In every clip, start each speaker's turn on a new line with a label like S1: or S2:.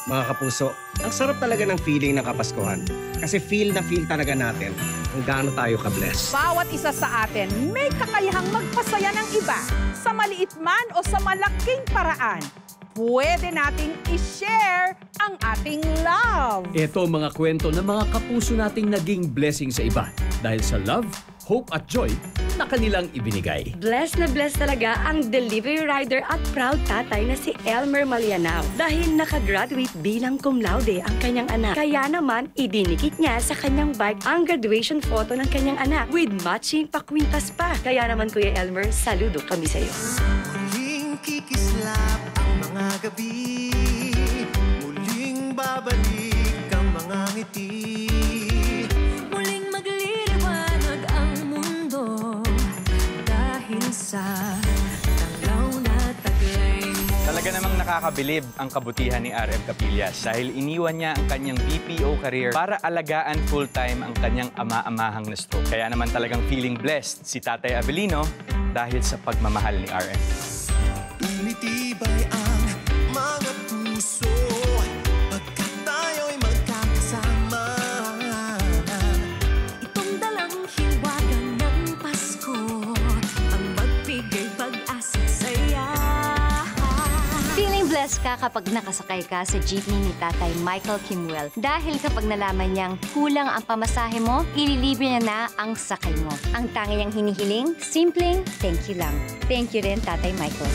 S1: Mga kapuso, ang sarap talaga ng feeling ng Kapaskuhan. Kasi feel na feel talaga natin kung gaano tayo ka-bless.
S2: Bawat isa sa atin may kakayahang magpasaya ng iba sa maliit man o sa malaking paraan. Pwede nating i-share ang ating love.
S3: Ito mga kwento ng mga kapuso nating naging blessing sa iba dahil sa love, hope at joy na kanilang ibinigay.
S4: Blessed na blessed talaga ang delivery rider at proud tatay na si Elmer Malianao dahil nakagraduate bilang cum laude ang kanyang anak. Kaya naman, idinikit niya sa kanyang bike ang graduation photo ng kanyang anak with matching pakwintas pa. Kaya naman Kuya Elmer, saludo kami sa iyo.
S5: Muling kikislap ang mga gabi, muling babalik ang mga ngiti.
S6: Talaga namang nakakabilib ang kabutihan ni RM Capillas dahil iniwan niya ang kanyang BPO career para alagaan full-time ang kanyang ama-amahang na stroke. Kaya naman talagang feeling blessed si Tatay Abelino dahil sa pagmamahal ni RM.
S5: Tumitibay ang mga puso pagkat tayo'y magkakasama.
S7: Itong dalang hiwaga ng Pasko ang magbigay pag-asa saya.
S8: Feeling blessed ka kapag nakasakay ka sa jeepney ni Tatay Michael Kimuel dahil kapag nalaman niyang kulang ang pamasahe mo, ililibre niya na ang sakay mo. Ang tangi niyang hinihiling, simpleng thank you lang. Thank you rin, Tatay Michael.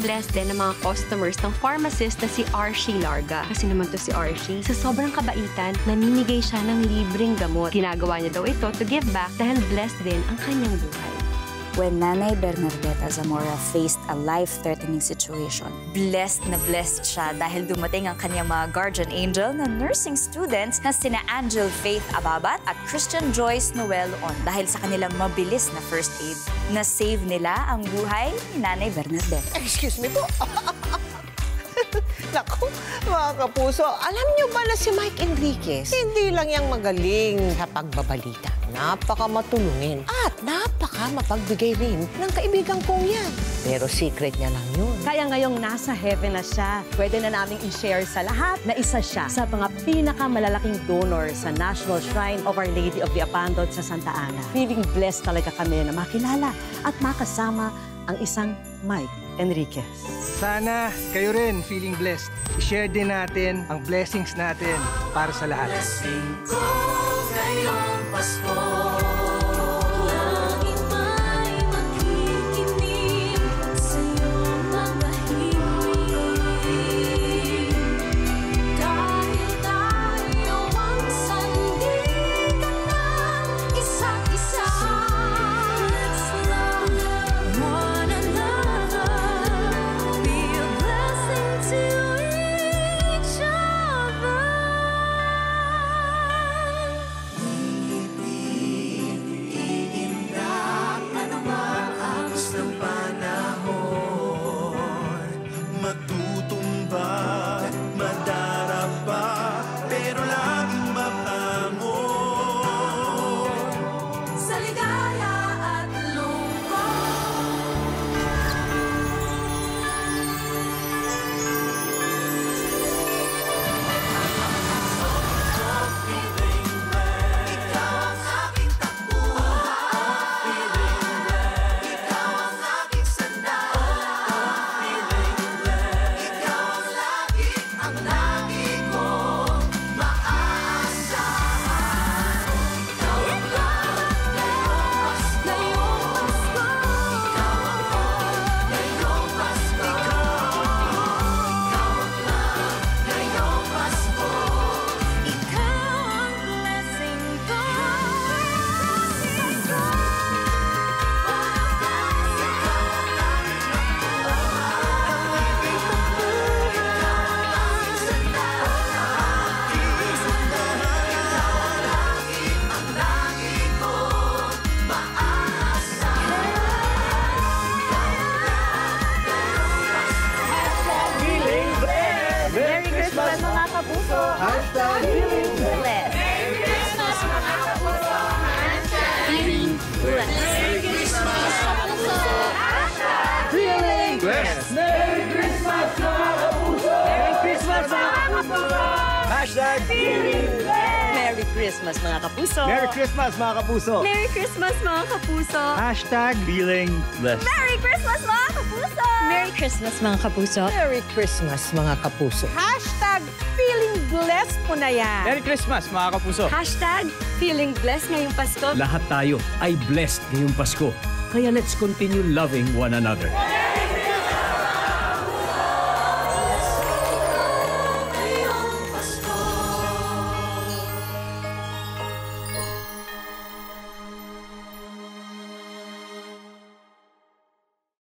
S4: Blessed din ang mga customers ng pharmacist na si Archie Larga. Kasi naman to si Archie, sa sobrang kabaitan, namimigay siya ng libreng gamot. Ginagawa niya daw ito to give back dahil blessed din ang kanyang buhay.
S9: When Nanay Bernardeta Zamora faced a life-threatening situation, blessed na blessed siya dahil dumating ang kanyang mga guardian angel na nursing students na sina Angel Faith Ababat at Christian Joyce Noel On dahil sa kanilang mabilis na first aid. Na-save nila ang buhay ni Nanay Bernardeta.
S10: Excuse me po. Naku, mga kapuso, alam niyo ba na si Mike Enriquez, hindi lang yang magaling sa pagbabalita. Napaka-matulungin at napaka-mapagbigay rin ng kaibigan kong yan. Pero secret niya lang yun.
S2: Kaya ngayong nasa heaven na siya, pwede na naming i-share sa lahat na isa siya sa mga pinakamalalaking donor sa National Shrine of Our Lady of the Abandoned sa Santa Ana. Feeling blessed talaga kami na makilala at makasama ang isang Mike Enriquez.
S11: Sana kayo rin feeling blessed. I-share din natin ang blessings natin para sa lahat.
S5: Blessing ko ngayong Pasko.
S9: Feeling blessed. Feeling blessed.
S3: Feeling blessed! Merry Christmas, mga kapuso! Merry Christmas, mga kapuso! Hashtag Feeling Blessed!
S2: Merry Christmas, mga kapuso!
S11: Merry Christmas, mga kapuso!
S4: Merry Christmas, mga kapuso!
S11: Hashtag Feeling Blessed.
S4: Merry Christmas, mga kapuso!
S8: Merry Christmas, mga kapuso!
S10: Merry Christmas, mga kapuso.
S2: Hashtag feeling blessed po na yan.
S6: Merry Christmas, mga kapuso!
S4: Hashtag feeling blessed ngayong Pasko.
S3: Lahat tayo ay blessed ngayong Pasko. Kaya let's continue loving one another.